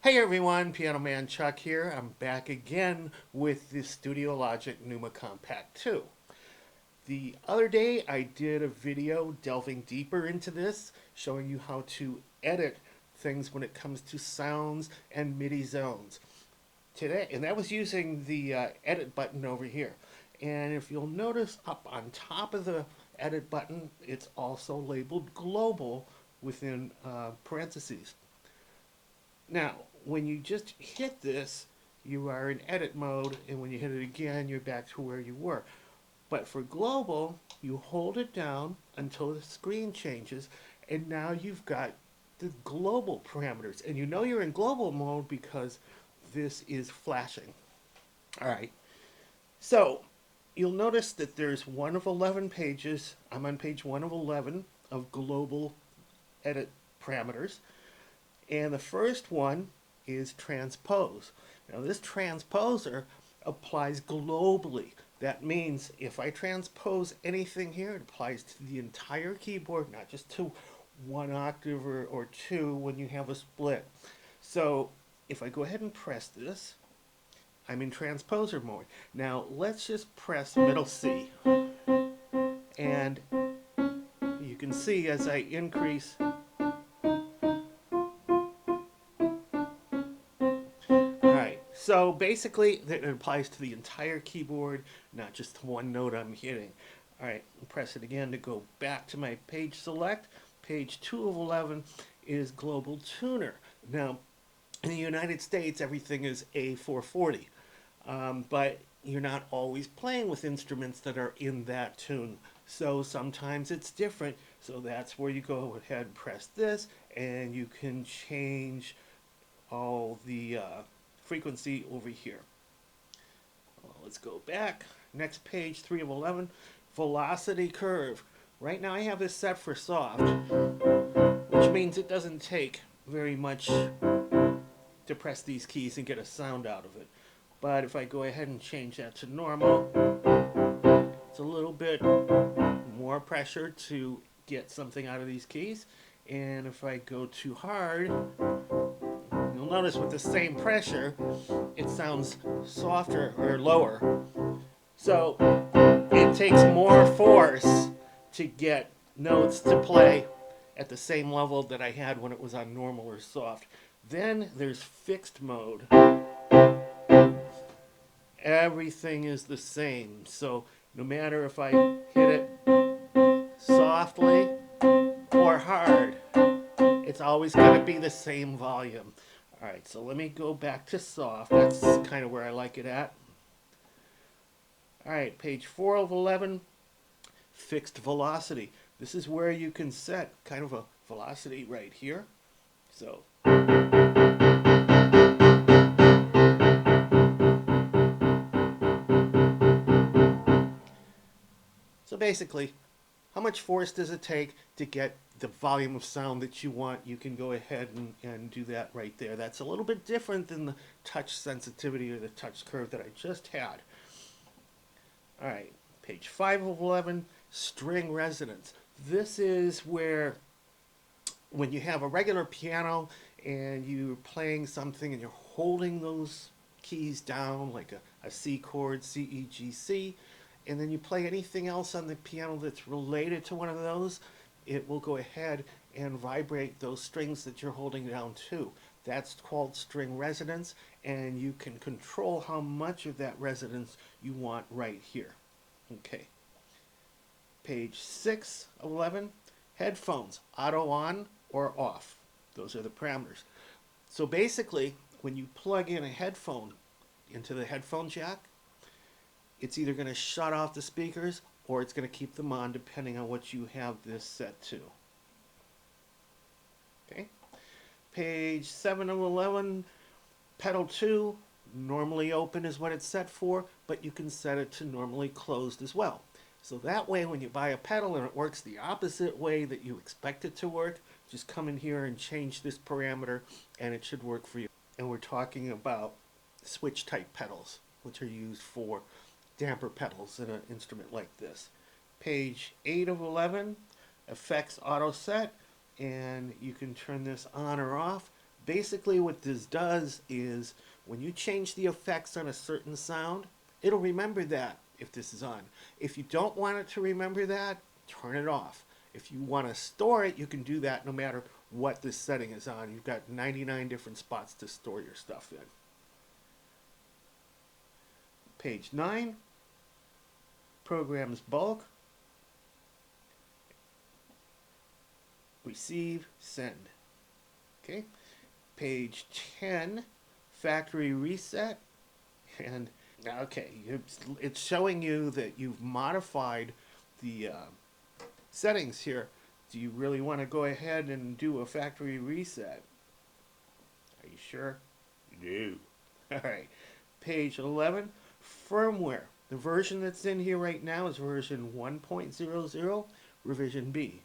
Hey everyone, Piano Man Chuck here. I'm back again with the StudioLogic Numa Compact 2. The other day I did a video delving deeper into this, showing you how to edit things when it comes to sounds and MIDI zones. Today, and that was using the edit button over here. And if you'll notice up on top of the edit button, it's also labeled global within parentheses. Now, when you just hit this, you are in edit mode, and when you hit it again, you're back to where you were. But for global, you hold it down until the screen changes, and now you've got the global parameters. And you know you're in global mode because this is flashing. All right. So you'll notice that there's one of 11 pages. I'm on page 1 of 11 of global edit parameters. And the first one is transpose. Now this transposer applies globally. That means if I transpose anything here, it applies to the entire keyboard, not just to one octave or two when you have a split. So if I go ahead and press this, I'm in transposer mode. Now let's just press middle C. And you can see as I increase, so basically, it applies to the entire keyboard, not just one note I'm hitting. All right, press it again to go back to my page select. Page 2 of 11 is Global Tuner. Now, in the United States, everything is A440, but you're not always playing with instruments that are in that tune. So sometimes it's different. So that's where you go ahead and press this, and you can change all the frequency over here. Well, let's go back. Next page, 3 of 11, velocity curve. Right now I have this set for soft, which means it doesn't take very much to press these keys and get a sound out of it. But if I go ahead and change that to normal, it's a little bit more pressure to get something out of these keys. And if I go too hard, you'll notice with the same pressure, it sounds softer or lower. So it takes more force to get notes to play at the same level that I had when it was on normal or soft. Then there's fixed mode. Everything is the same. So no matter if I hit it softly or hard, it's always going to be the same volume. All right, so let me go back to soft. That's kind of where I like it at. All right, page 4 of 11, fixed velocity. This is where you can set kind of a velocity right here. So basically, how much force does it take to get the volume of sound that you want? You can go ahead and do that right there. That's a little bit different than the touch sensitivity or the touch curve that I just had. All right, page 5 of 11, string resonance. This is where when you have a regular piano and you're playing something and you're holding those keys down like a C chord, C, E, G, C, and then you play anything else on the piano that's related to one of those, it will go ahead and vibrate those strings that you're holding down too. That's called string resonance, and you can control how much of that resonance you want right here. Okay. Page 6 of 11, headphones, auto on or off. Those are the parameters. So basically, when you plug in a headphone into the headphone jack, it's either going to shut off the speakers or it's going to keep them on depending on what you have this set to. Okay. Page 7 of 11, pedal 2, normally open is what it's set for, but you can set it to normally closed as well. So that way when you buy a pedal and it works the opposite way that you expect it to work, just come in here and change this parameter and it should work for you. And we're talking about switch type pedals, which are used for damper pedals in an instrument like this. Page 8 of 11, effects auto set, and you can turn this on or off Basically what this does is when you change the effects on a certain sound, it'll remember that if this is on. If you don't want it to remember that, turn it off. If you want to store it, you can do that no matter what this setting is on. You've got 99 different spots to store your stuff in. Page 9, programs bulk, receive, send. Okay, page 10, factory reset, and okay, it's showing you that you've modified the settings here. Do you really want to go ahead and do a factory reset? Are you sure? No. All right, page 11, firmware. The version that's in here right now is version 1.00, revision B.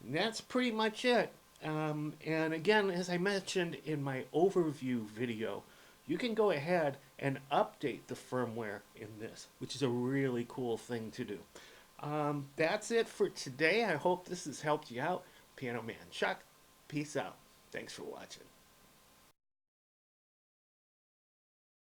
And that's pretty much it. And again, as I mentioned in my overview video, you can go ahead and update the firmware in this, which is a really cool thing to do. That's it for today. I hope this has helped you out. Piano Man Chuck, peace out. Thanks for watching.